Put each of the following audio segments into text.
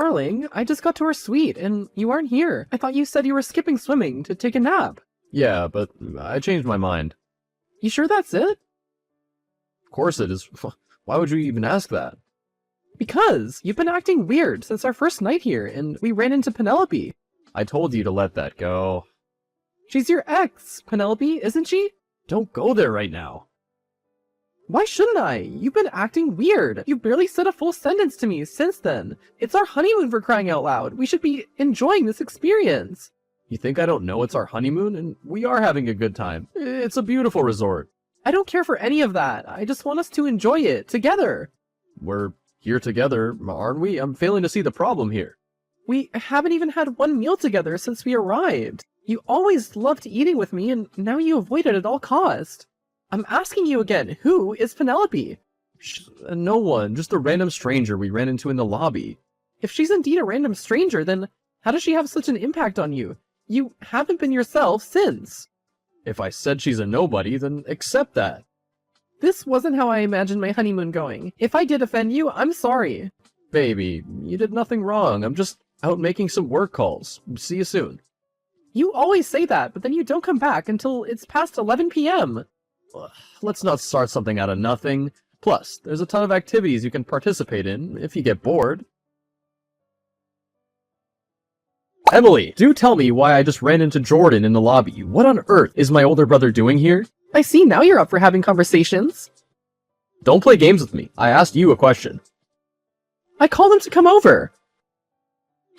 Darling, I just got to our suite, and you aren't here. I thought you said you were skipping swimming to take a nap. Yeah, but I changed my mind. You sure that's it? Of course it is. Why would you even ask that? Because you've been acting weird since our first night here, and we ran into Penelope. I told you to let that go. She's your ex, Penelope, isn't she? Don't go there right now. Why shouldn't I? You've been acting weird. You barely said a full sentence to me since then. It's our honeymoon, for crying out loud. We should be enjoying this experience. You think I don't know it's our honeymoon? And we are having a good time. It's a beautiful resort. I don't care for any of that. I just want us to enjoy it together. We're here together, aren't we? I'm failing to see the problem here. We haven't even had one meal together since we arrived. You always loved eating with me, and now you avoid it at all cost. I'm asking you again, who is Penelope? No one, just a random stranger we ran into in the lobby. If she's indeed a random stranger, then how does she have such an impact on you? You haven't been yourself since. If I said she's a nobody, then accept that. This wasn't how I imagined my honeymoon going. If I did offend you, I'm sorry. Baby, you did nothing wrong. I'm just out making some work calls. See you soon. You always say that, but then you don't come back until it's past 11 p.m. Let's not start something out of nothing. Plus, there's a ton of activities you can participate in if you get bored. Emily, do tell me why I just ran into Jordan in the lobby. What on earth is my older brother doing here? I see now you're up for having conversations. Don't play games with me. I asked you a question. I called him to come over.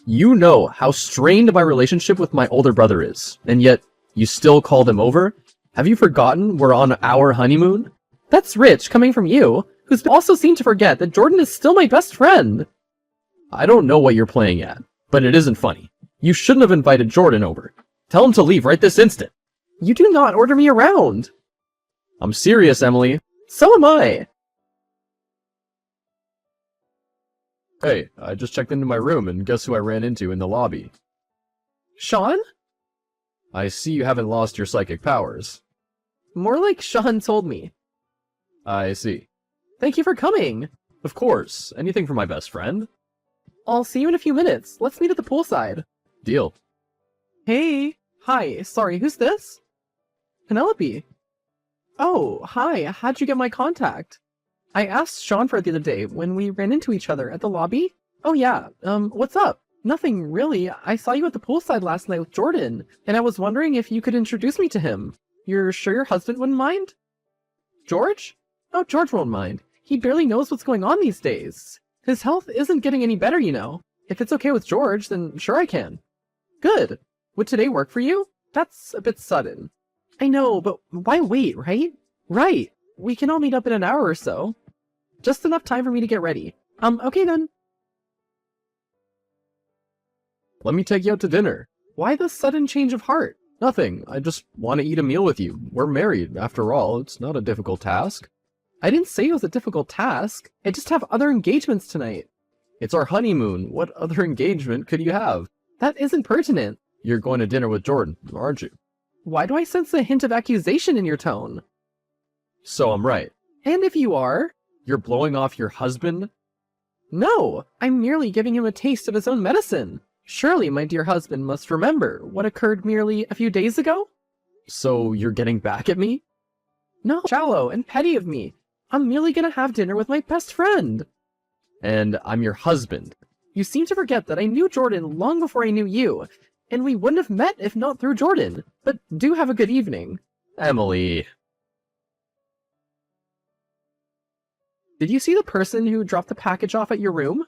You know how strained my relationship with my older brother is, and yet you still called him over? Have you forgotten we're on our honeymoon? That's rich coming from you, who's also seemed to forget that Jordan is still my best friend. I don't know what you're playing at, but it isn't funny. You shouldn't have invited Jordan over. Tell him to leave right this instant. You do not order me around. I'm serious, Emily. So am I. Hey, I just checked into my room, and guess who I ran into in the lobby? Sean? I see you haven't lost your psychic powers. More like Sean told me. I see. Thank you for coming. Of course. Anything for my best friend? I'll see you in a few minutes. Let's meet at the poolside. Deal. Hey. Hi. Sorry, who's this? Penelope. Oh, hi. How'd you get my contact? I asked Sean for it the other day when we ran into each other at the lobby. Oh yeah, what's up? Nothing really. I saw you at the poolside last night with Jordan, and I was wondering if you could introduce me to him. You're sure your husband wouldn't mind? George? Oh, George won't mind. He barely knows what's going on these days. His health isn't getting any better, you know. If it's okay with George, then sure I can. Good. Would today work for you? That's a bit sudden. I know, but why wait, right? Right. We can all meet up in an hour or so. Just enough time for me to get ready. Okay then. Let me take you out to dinner. Why the sudden change of heart? Nothing. I just want to eat a meal with you. We're married, after all. It's not a difficult task. I didn't say it was a difficult task. I just have other engagements tonight. It's our honeymoon. What other engagement could you have? That isn't pertinent. You're going to dinner with Jordan, aren't you? Why do I sense a hint of accusation in your tone? So I'm right. And if you are? You're blowing off your husband? No, I'm merely giving him a taste of his own medicine. Surely my dear husband must remember what occurred merely a few days ago? So you're getting back at me? No, shallow and petty of me. I'm merely gonna have dinner with my best friend. And I'm your husband. You seem to forget that I knew Jordan long before I knew you, and we wouldn't have met if not through Jordan. But do have a good evening. Emily. Did you see the person who dropped the package off at your room?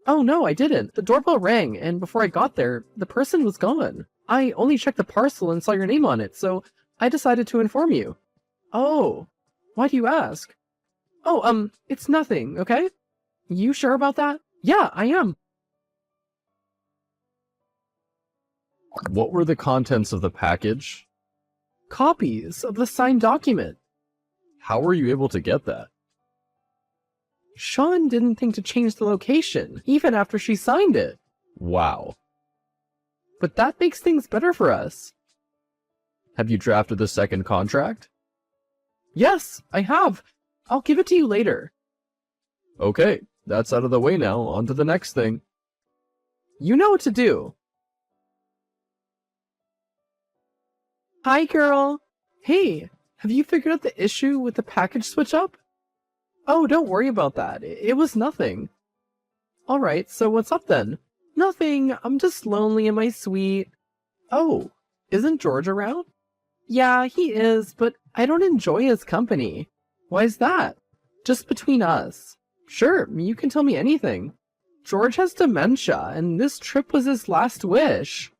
Oh no, I didn't. The doorbell rang, and before I got there, the person was gone. I only checked the parcel and saw your name on it, so I decided to inform you. Oh, why do you ask? Oh, it's nothing, okay? You sure about that? Yeah, I am. What were the contents of the package? Copies of the signed document. How were you able to get that? Sean didn't think to change the location, even after she signed it. Wow. But that makes things better for us. Have you drafted the second contract? Yes, I have. I'll give it to you later. Okay, That's out of the way now, on to the next thing. You know what to do. Hi, girl. Hey, have you figured out the issue with the package switch up? Oh, don't worry about that. It was nothing. Alright, so what's up then? Nothing. I'm just lonely in my suite. Oh, isn't George around? Yeah, he is, but I don't enjoy his company. Why's that? Just between us. Sure, you can tell me anything. George has dementia, and this trip was his last wish.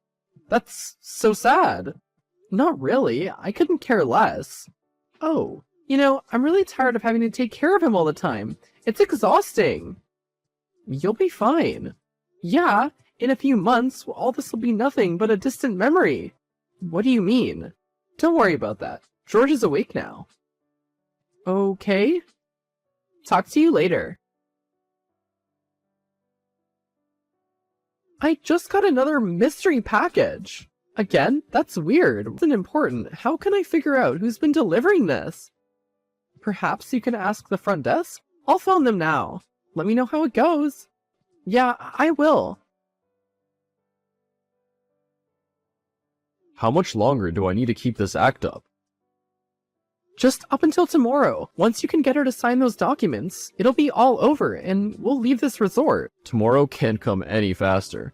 That's so sad. Not really, I couldn't care less. Oh, I'm really tired of having to take care of him all the time. It's exhausting. You'll be fine. Yeah, in a few months, all this will be nothing but a distant memory. What do you mean? Don't worry about that. George is awake now. Okay. Talk to you later. I just got another mystery package. Again? That's weird. It's important. How can I figure out who's been delivering this? Perhaps you can ask the front desk? I'll phone them now. Let me know how it goes. Yeah, I will. How much longer do I need to keep this act up? Just up until tomorrow. Once you can get her to sign those documents, it'll be all over, and we'll leave this resort. Tomorrow can't come any faster.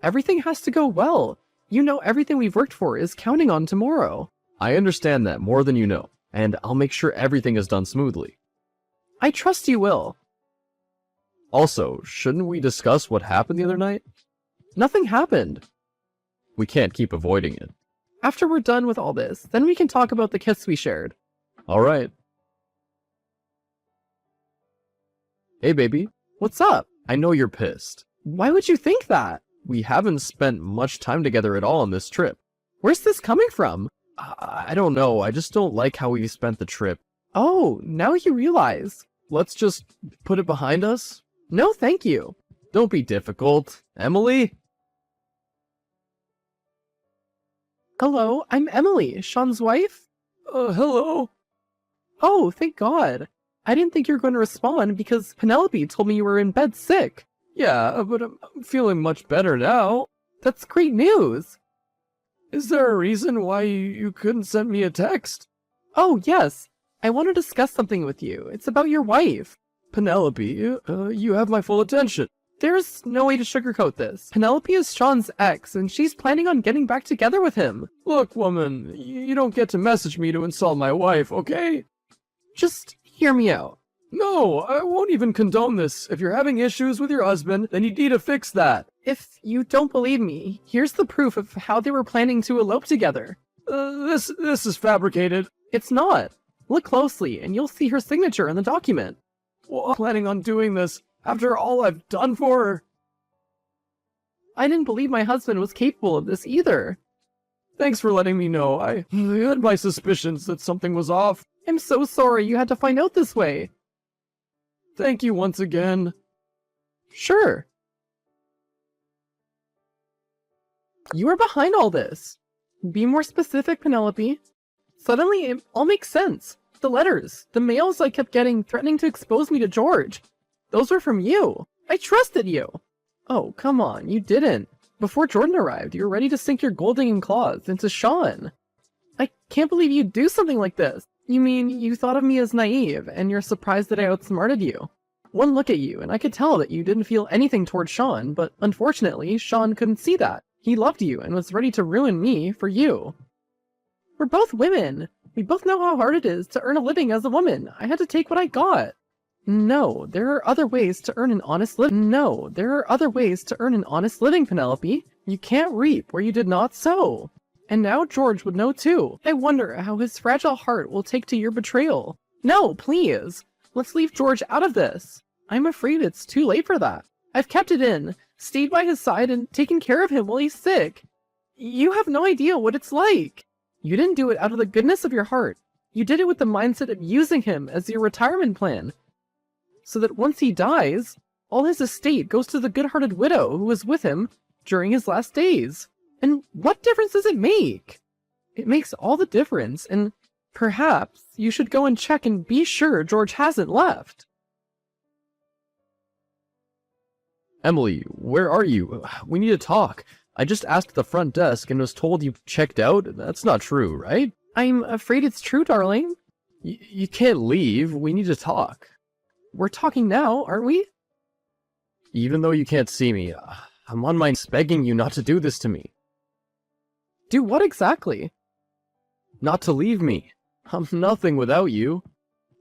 Everything has to go well. Everything we've worked for is counting on tomorrow. I understand that more than you know, and I'll make sure everything is done smoothly. I trust you will. Also, shouldn't we discuss what happened the other night? Nothing happened. We can't keep avoiding it. After we're done with all this, then we can talk about the kiss we shared. Alright. Hey baby. What's up? I know you're pissed. Why would you think that? We haven't spent much time together at all on this trip. Where's this coming from? I don't know, I just don't like how we spent the trip. Oh, now you realize. Let's just put it behind us? No, thank you. Don't be difficult. Emily? Hello, I'm Emily, Sean's wife. Hello. Oh, thank God. I didn't think you were going to respond because Penelope told me you were in bed sick. Yeah, but I'm feeling much better now. That's great news. Is there a reason why you couldn't send me a text? Oh, yes. I want to discuss something with you. It's about your wife. Penelope, you have my full attention. There's no way to sugarcoat this. Penelope is Sean's ex, and she's planning on getting back together with him. Look, woman, you don't get to message me to insult my wife, okay? Just hear me out. No, I won't even condone this. If you're having issues with your husband, then you need to fix that. If you don't believe me, here's the proof of how they were planning to elope together. This is fabricated. It's not. Look closely, and you'll see her signature in the document. Well, I'm planning on doing this after all I've done for her. I didn't believe my husband was capable of this either. Thanks for letting me know. I had my suspicions that something was off. I'm so sorry you had to find out this way. Thank you once again. Sure. You are behind all this. Be more specific, Penelope. Suddenly, it all makes sense. The letters, the mails I kept getting threatening to expose me to George. Those were from you. I trusted you. Oh, come on, you didn't. Before Jordan arrived, you were ready to sink your gold-digging claws into Sean. I can't believe you'd do something like this. You mean you thought of me as naive, and you're surprised that I outsmarted you? One look at you, and I could tell that you didn't feel anything toward Sean, but unfortunately, Sean couldn't see that. He loved you and was ready to ruin me for you. We're both women. We both know how hard it is to earn a living as a woman. I had to take what I got. No, there are other ways to earn an honest living. No, there are other ways to earn an honest living, Penelope. You can't reap where you did not sow. And now George would know too. I wonder how his fragile heart will take to your betrayal. No, please. Let's leave George out of this. I'm afraid it's too late for that. I've kept it in, stayed by his side, and taken care of him while he's sick. You have no idea what it's like. You didn't do it out of the goodness of your heart. You did it with the mindset of using him as your retirement plan. So that once he dies, all his estate goes to the good-hearted widow who was with him during his last days. And what difference does it make? It makes all the difference, and perhaps you should go and check and be sure George hasn't left. Emily, where are you? We need to talk. I just asked the front desk and was told you checked out. That's not true, right? I'm afraid it's true, darling. You can't leave. We need to talk. We're talking now, aren't we? Even though you can't see me, I'm on my knees begging you not to do this to me. Do what exactly? Not to leave me. I'm nothing without you.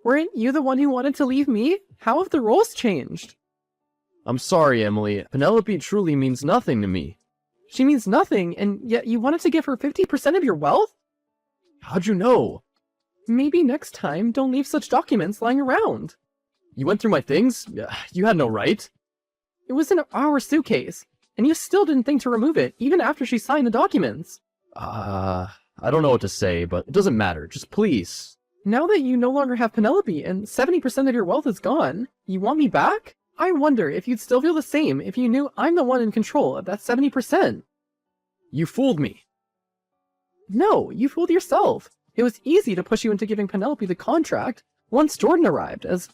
Weren't you the one who wanted to leave me? How have the roles changed? I'm sorry, Emily. Penelope truly means nothing to me. She means nothing, and yet you wanted to give her 50% of your wealth? How'd you know? Maybe next time, don't leave such documents lying around. You went through my things? You had no right. It was in our suitcase, and you still didn't think to remove it, even after she signed the documents. I don't know what to say, but it doesn't matter. Just please. Now that you no longer have Penelope and 70% of your wealth is gone, you want me back? I wonder if you'd still feel the same if you knew I'm the one in control of that 70%. You fooled me. No, you fooled yourself. It was easy to push you into giving Penelope the contract once Jordan arrived, as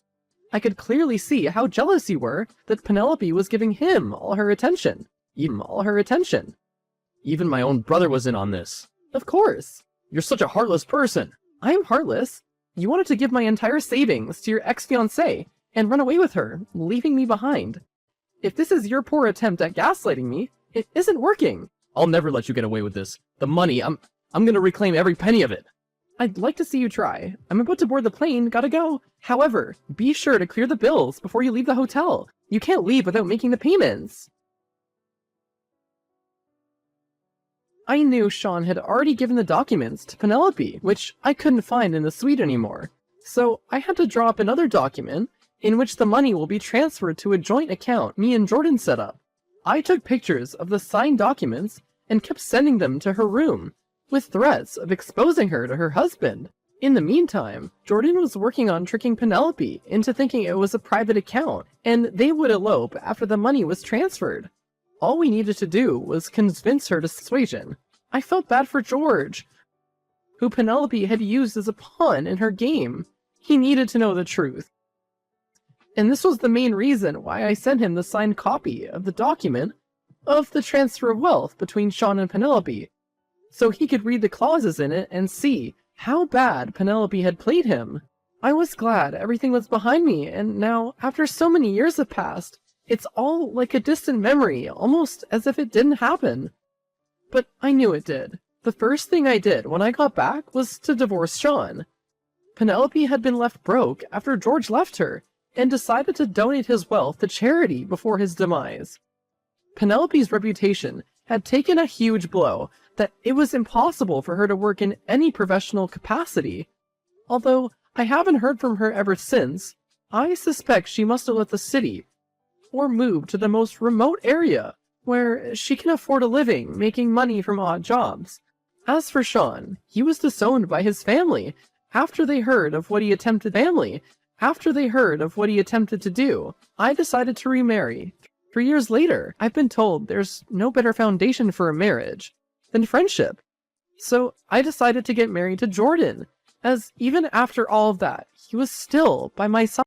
I could clearly see how jealous you were that Penelope was giving him all her attention. Even my own brother was in on this. Of course. You're such a heartless person. I am heartless. You wanted to give my entire savings to your ex-fiancée and run away with her, leaving me behind. If this is your poor attempt at gaslighting me, it isn't working. I'll never let you get away with this. The money, I'm gonna reclaim every penny of it. I'd like to see you try. I'm about to board the plane, gotta go. However, be sure to clear the bills before you leave the hotel. You can't leave without making the payments. I knew Sean had already given the documents to Penelope, which I couldn't find in the suite anymore. So I had to draw up another document in which the money will be transferred to a joint account me and Jordan set up. I took pictures of the signed documents and kept sending them to her room, with threats of exposing her to her husband. In the meantime, Jordan was working on tricking Penelope into thinking it was a private account, and they would elope after the money was transferred. All we needed to do was convince her to persuasion. I felt bad for George, who Penelope had used as a pawn in her game. He needed to know the truth. And this was the main reason why I sent him the signed copy of the document of the transfer of wealth between Sean and Penelope, so he could read the clauses in it and see how bad Penelope had played him. I was glad everything was behind me, and now, after so many years have passed, it's all like a distant memory, almost as if it didn't happen. But I knew it did. The first thing I did when I got back was to divorce Sean. Penelope had been left broke after George left her, and decided to donate his wealth to charity before his demise. Penelope's reputation had taken a huge blow that it was impossible for her to work in any professional capacity. Although I haven't heard from her ever since, I suspect she must have left the city, or moved to the most remote area, where she can afford a living making money from odd jobs. As for Sean, he was disowned by his family after they heard of what he attempted to do. I decided to remarry. 3 years later, I've been told there's no better foundation for a marriage than friendship. So I decided to get married to Jordan, as even after all of that, he was still by my side.